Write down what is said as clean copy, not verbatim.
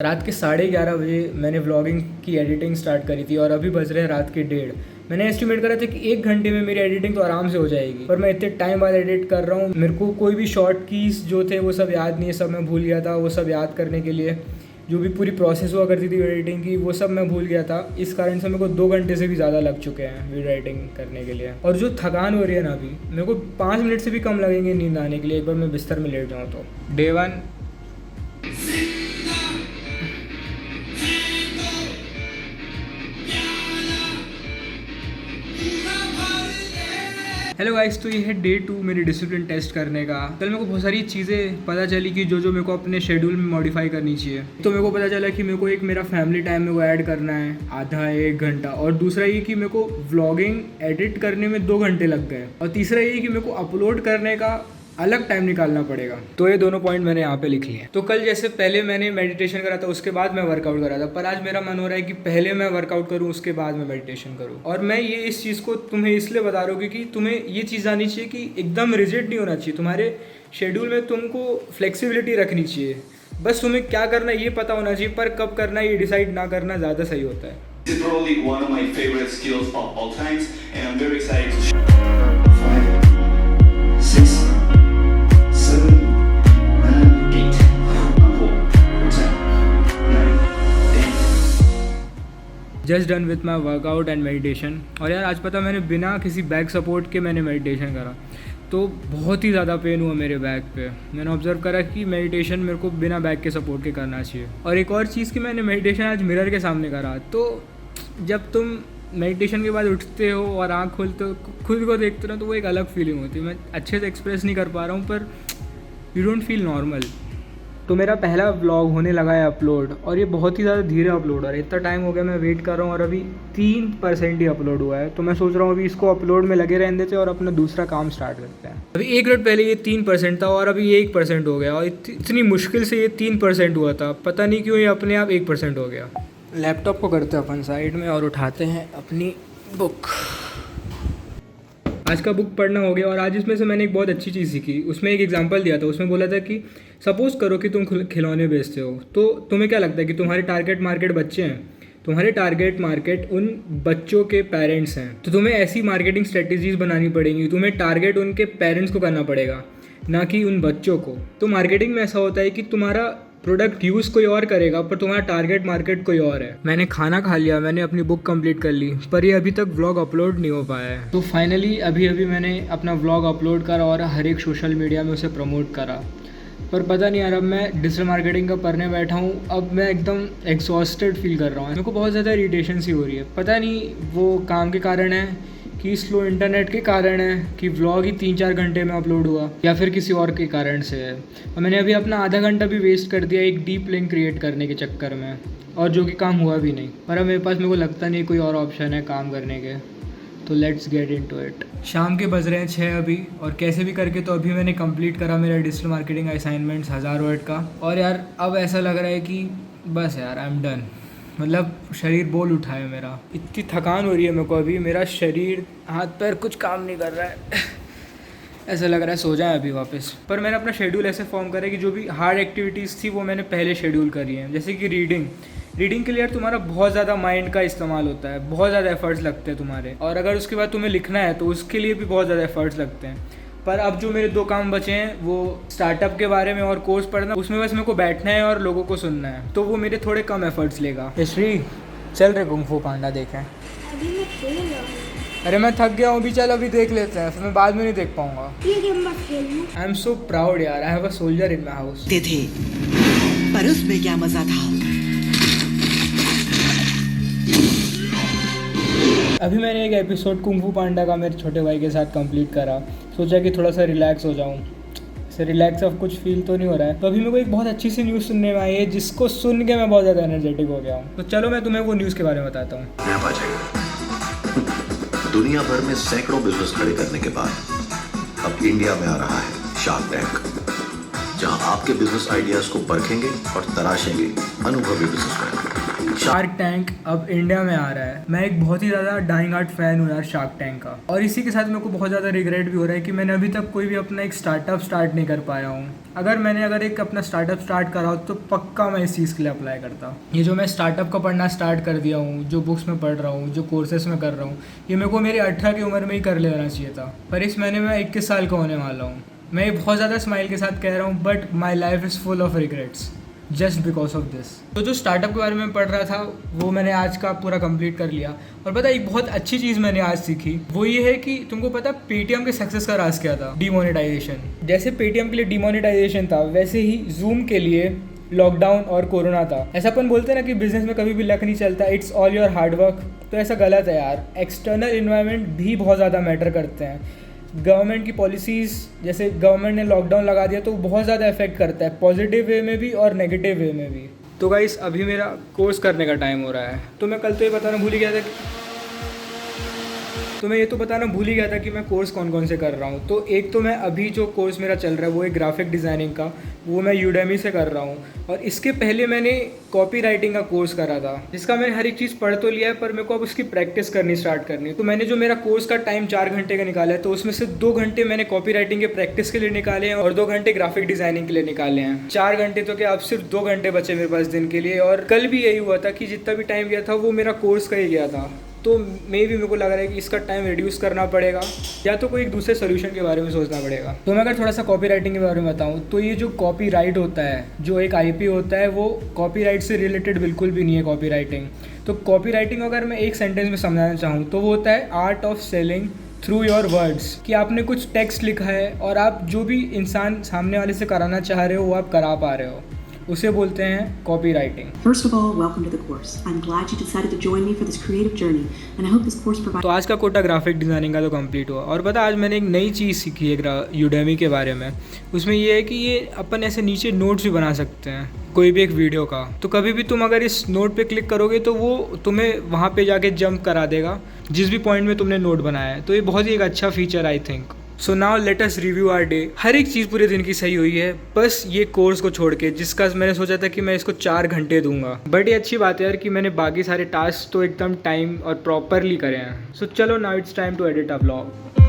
रात के 11:30 बजे मैंने व्लॉगिंग की एडिटिंग स्टार्ट करी थी और अभी बज रहे हैं रात के 1:30। मैंने एस्टिमेट करा था कि 1 घंटे में मेरी एडिटिंग तो आराम से हो जाएगी, पर मैं इतने टाइम बाद एडिट कर रहा हूँ। मेरे को कोई भी शॉर्ट कीज जो थे वो सब याद नहीं है, सब मैं भूल गया था। वो सब याद करने के लिए जो भी पूरी प्रोसेस हुआ करती थी एडिटिंग की, वो सब मैं भूल गया था। इस कारण से मेरे को 2 घंटे से भी ज़्यादा लग चुके हैं वीडियो एडिटिंग करने के लिए। और जो थकान हो रही है ना, अभी मेरे को 5 मिनट से भी कम लगेंगे नींद आने के लिए, एक बार मैं बिस्तर में लेट जाऊँ तो। डे 1। हेलो गाइस, तो ये है डे 2 मेरी डिसिप्लिन टेस्ट करने का। कल मेरे को बहुत सारी चीज़ें पता चली कि जो मेरे को अपने शेड्यूल में मॉडिफाई करनी चाहिए। तो मेरे को पता चला कि मेरे को एक मेरा फैमिली टाइम में वो ऐड करना है, आधा 1 घंटा। और दूसरा ये कि मेरे को व्लॉगिंग एडिट करने में 2 घंटे लग गए। और तीसरा ये कि मेरे को अपलोड करने का अलग टाइम निकालना पड़ेगा। तो ये दोनों पॉइंट मैंने यहाँ पे लिख लिए। तो कल जैसे पहले मैंने मेडिटेशन करा था, उसके बाद मैं वर्कआउट करा था, पर आज मेरा मन हो रहा है कि पहले मैं वर्कआउट करूँ, उसके बाद मैं मेडिटेशन करूँ। और मैं ये इस चीज़ को तुम्हें इसलिए बता रहा हूँ क्योंकि तुम्हें ये चीज़ आनी चाहिए कि एकदम रिजिड नहीं होना चाहिए। तुम्हारे शेड्यूल में तुमको फ्लेक्सिबिलिटी रखनी चाहिए। बस तुम्हें क्या करना है ये पता होना चाहिए, पर कब करना है ये डिसाइड ना करना ज़्यादा सही होता है। This is probably one of my favorite skills of all times, and I'm very excited to share. 5, 6, 7, 8, 10, 9, 10. Just done with my workout and meditation. और यार आज पता मैंने बिना किसी बैक सपोर्ट के मैंने मेडिटेशन करा, तो बहुत ही ज़्यादा पेन हुआ मेरे बैक पे। मैंने ऑब्जर्व करा कि मेडिटेशन मेरे को बिना बैक के सपोर्ट के करना चाहिए। और एक और चीज़ कि मैंने मेडिटेशन आज मिरर के सामने करा। तो जब तुम मेडिटेशन के बाद उठते हो और आँख खोलते हो, खुद को देखते हो ना, तो वो एक अलग फीलिंग होती है। मैं अच्छे से एक्सप्रेस नहीं कर पा रहा हूँ, पर यू डोंट फील नॉर्मल। तो मेरा पहला व्लॉग होने लगा है अपलोड, और ये बहुत ही ज़्यादा धीरे अपलोड हो रहा है। इतना टाइम हो गया मैं वेट कर रहा हूँ और अभी 3% ही अपलोड हुआ है। तो मैं सोच रहा हूँ अभी इसको अपलोड में लगे रहने देते हैं और अपना दूसरा काम स्टार्ट करते हैं। अभी 1 मिनट पहले ये 3% था और अभी ये 1% हो गया। और इतनी मुश्किल से ये 3% हुआ था, पता नहीं क्यों ये अपने आप 1% हो गया। लैपटॉप को करते हैं अपन साइड में और उठाते हैं अपनी बुक। आज का बुक पढ़ना हो गया। और आज इसमें से मैंने एक बहुत अच्छी चीज़ सीखी। उसमें एक एग्जांपल दिया था, उसमें बोला था कि सपोज़ करो कि तुम खिलौने बेचते हो, तो तुम्हें क्या लगता है कि तुम्हारे टारगेट मार्केट बच्चे हैं। तुम्हारे टारगेट मार्केट उन बच्चों के पेरेंट्स हैं। तो तुम्हें ऐसी मार्केटिंग स्ट्रेटजीज बनानी पड़ेंगी। तुम्हें टारगेट उनके पेरेंट्स को करना पड़ेगा, ना कि उन बच्चों को। तो मार्केटिंग में ऐसा होता है कि तुम्हारा प्रोडक्ट यूज़ कोई और करेगा, पर तुम्हारा टारगेट मार्केट कोई और है। मैंने खाना खा लिया, मैंने अपनी बुक कंप्लीट कर ली, पर ये अभी तक व्लॉग अपलोड नहीं हो पाया है। तो फाइनली अभी मैंने अपना व्लॉग अपलोड करा और हर एक सोशल मीडिया में उसे प्रमोट करा। पर पता नहीं यार, अब मैं डिजिटल मार्केटिंग का पढ़ने बैठा हूँ, अब मैं एकदम एग्जॉस्टेड फील कर रहा हूँ। मेरे को बहुत ज़्यादा इरिटेशन सी हो रही है। पता नहीं वो काम के कारण है कि स्लो इंटरनेट के कारण है कि व्लॉग ही 3-4 घंटे में अपलोड हुआ, या फिर किसी और के कारण से है। और मैंने अभी अपना आधा घंटा भी वेस्ट कर दिया एक डीप लिंक क्रिएट करने के चक्कर में, और जो कि काम हुआ भी नहीं। पर अब मेरे को लगता नहीं कोई और ऑप्शन है काम करने के। तो लेट्स गेट इनटू इट। शाम के बज रहे हैं 6 अभी, और कैसे भी करके तो अभी मैंने कंप्लीट करा मेरा डिजिटल मार्केटिंग असाइनमेंट्स 1000 वर्ड का। और यार अब ऐसा लग रहा है कि बस यार आई एम डन। मतलब शरीर बोल उठा है मेरा। इतनी थकान हो रही है मेरे को अभी, मेरा शरीर हाथ पैर कुछ काम नहीं कर रहा है। ऐसा लग रहा है सो जाए अभी वापस। पर मैंने अपना शेड्यूल ऐसे फॉर्म करा कि जो भी हार्ड एक्टिविटीज़ थी वो मैंने पहले शेड्यूल करी हैं। जैसे कि रीडिंग के लिए यार तुम्हारा बहुत ज़्यादा माइंड का इस्तेमाल होता है, बहुत ज़्यादा एफर्ट्स लगते हैं तुम्हारे। और अगर उसके बाद तुम्हें लिखना है तो उसके लिए भी बहुत ज़्यादा एफर्ट्स लगते हैं। पर अब जो मेरे 2 काम बचे हैं, वो स्टार्टअप के बारे में और कोर्स पढ़ना। उसमें बस मेरे को बैठना है और लोगों को सुनना है, तो वो मेरे थोड़े कम एफर्ट्स लेगा। श्री चल रहे कुंग फू पांडा देखें। अभी मैं खेल रहा हूँ। अरे मैं थक गया हूँ, अभी चल अभी देख लेते हैं, फिर मैं बाद में नहीं देख पाऊंगा। ये गेम मत खेलूं। आई एम सो प्राउड यार, I have a soldier in my house. थे, पर उसमें क्या मजा था। अभी मैंने एक एपिसोड कुंग फू पांडा का मेरे छोटे भाई के साथ कंप्लीट करा। सोचा कि थोड़ा सा रिलैक्स हो जाऊँ। से रिलैक्स अब कुछ फील तो नहीं हो रहा है। तो अभी मेरे को एक बहुत अच्छी सी न्यूज़ सुनने में आई है, जिसको सुन के मैं बहुत ज़्यादा एनर्जेटिक हो गया हूँ। तो चलो मैं तुम्हें वो न्यूज़ के बारे में बताता हूँ। दुनिया भर में सैकड़ों बिजनेस खड़े करने के बाद अब इंडिया में आ रहा है शार्क टैंक, जहां आपके बिजनेस आइडियाज को परखेंगे और तराशेंगे अनुभवी बिजनेसमैन। शार्क टैंक अब इंडिया में आ रहा है। मैं एक बहुत ही ज़्यादा डाइंग हार्ट फैन हूँ यार शार्क टैंक का, और इसी के साथ मेरे को बहुत ज़्यादा रिग्रेट भी हो रहा है कि मैंने अभी तक कोई भी अपना एक स्टार्टअप स्टार्ट नहीं कर पाया हूँ। अगर एक अपना स्टार्टअप स्टार्ट करा हो तो पक्का मैं इस चीज़ के लिए अप्लाई करता। ये जो मैं स्टार्टअप का पढ़ना स्टार्ट कर दिया हूँ, जो बुक्स में पढ़ रहा हूँ, जो कोर्सेस में कर रहा हूँ, ये मेरे को मेरी 18 की उम्र में ही कर लेना चाहिए था, पर इस महीने में 21 साल का होने वाला हूँ। मैं ये बहुत ज़्यादा स्माइल के साथ कह रहा हूँ, but my life is full of regrets just because of this. तो जो स्टार्टअप के बारे में पढ़ रहा था वो मैंने आज का पूरा कंप्लीट कर लिया। और पता एक बहुत अच्छी चीज़ मैंने आज सीखी, वो ये है कि तुमको पता पेटीएम के सक्सेस का राज क्या था? डीमोनेटाइजेशन। जैसे पेटीएम के लिए डीमोनेटाइजेशन था, वैसे ही जूम के लिए लॉकडाउन और कोरोना था। ऐसा अपन बोलते हैं ना कि बिजनेस में कभी भी लक नहीं चलता, इट्स ऑल योर हार्डवर्क। तो ऐसा गलत है यार। एक्सटर्नल इन्वायरमेंट भी बहुत ज़्यादा मैटर करते हैं। गवर्नमेंट की पॉलिसीज़, जैसे गवर्नमेंट ने लॉकडाउन लगा दिया तो बहुत ज़्यादा इफेक्ट करता है, पॉजिटिव वे में भी और नेगेटिव वे में भी। तो गाइस अभी मेरा कोर्स करने का टाइम हो रहा है। तो मैं कल तो ये बताना भूल ही गया था कि मैं कोर्स कौन कौन से कर रहा हूँ। तो एक तो मैं अभी जो कोर्स मेरा चल रहा है वो है ग्राफिक डिज़ाइनिंग का, वो मैं यूडेमी से कर रहा हूँ। और इसके पहले मैंने कॉपी राइटिंग का कोर्स करा था, जिसका मैंने हर एक चीज़ पढ़ तो लिया है, पर मेरे को अब उसकी प्रैक्टिस करनी स्टार्ट करनी है। तो मैंने जो मेरा कोर्स का टाइम 4 घंटे का निकाला है, तो उसमें से 2 घंटे मैंने कॉपी राइटिंग के प्रैक्टिस के लिए निकाले हैं और 2 घंटे ग्राफिक डिज़ाइनिंग के लिए निकाले हैं। 4 घंटे तो क्या, अब सिर्फ 2 घंटे बचे मेरे पास दिन के लिए। और कल भी यही हुआ था कि जितना भी टाइम गया था वो मेरा कोर्स का ही गया था। तो मेरे को लग रहा है कि इसका टाइम रिड्यूस करना पड़ेगा, या तो कोई एक दूसरे सोल्यूशन के बारे में सोचना पड़ेगा। तो मैं अगर थोड़ा सा कॉपी राइटिंग के बारे में बताऊँ, तो ये जो कॉपी राइट होता है, जो एक IP होता है, वो कॉपी राइट से रिलेटेड बिल्कुल भी नहीं है कॉपी राइटिंग। तो कॉपी राइटिंग अगर मैं एक सेंटेंस में समझाना चाहूँ तो वो होता है art of selling through your words. कि आपने कुछ टेक्स्ट लिखा है और आप जो भी इंसान सामने वाले से कराना चाह रहे हो वो आप करा पा रहे हो, उसे बोलते हैं copy writing. First of all, welcome to the course. I'm glad you decided to join me for this creative journey, and I hope this course provides. तो आज का कोटा ग्राफिक डिज़ाइनिंग का तो कंप्लीट हुआ। और पता आज मैंने एक नई चीज़ सीखी है यूडेमी के बारे में। उसमें ये है कि ये अपन ऐसे नीचे नोट्स भी बना सकते हैं कोई भी एक वीडियो का। तो कभी भी तुम अगर इस नोट पे क्लिक करोगे तो वो तुम्हें वहाँ पे जाके जंप करा देगा जिस भी पॉइंट में तुमने नोट बनाया है। तो ये बहुत ही एक अच्छा feature I think. So now let us review our day. हर एक चीज़ पूरे दिन की सही हुई है, बस ये कोर्स को छोड़ के, जिसका मैंने सोचा था कि मैं इसको 4 घंटे दूंगा। बट ये अच्छी बात है यार कि मैंने बाकी सारे टास्क तो एकदम टाइम और प्रॉपरली करे हैं। सो चलो now it's time to edit a vlog.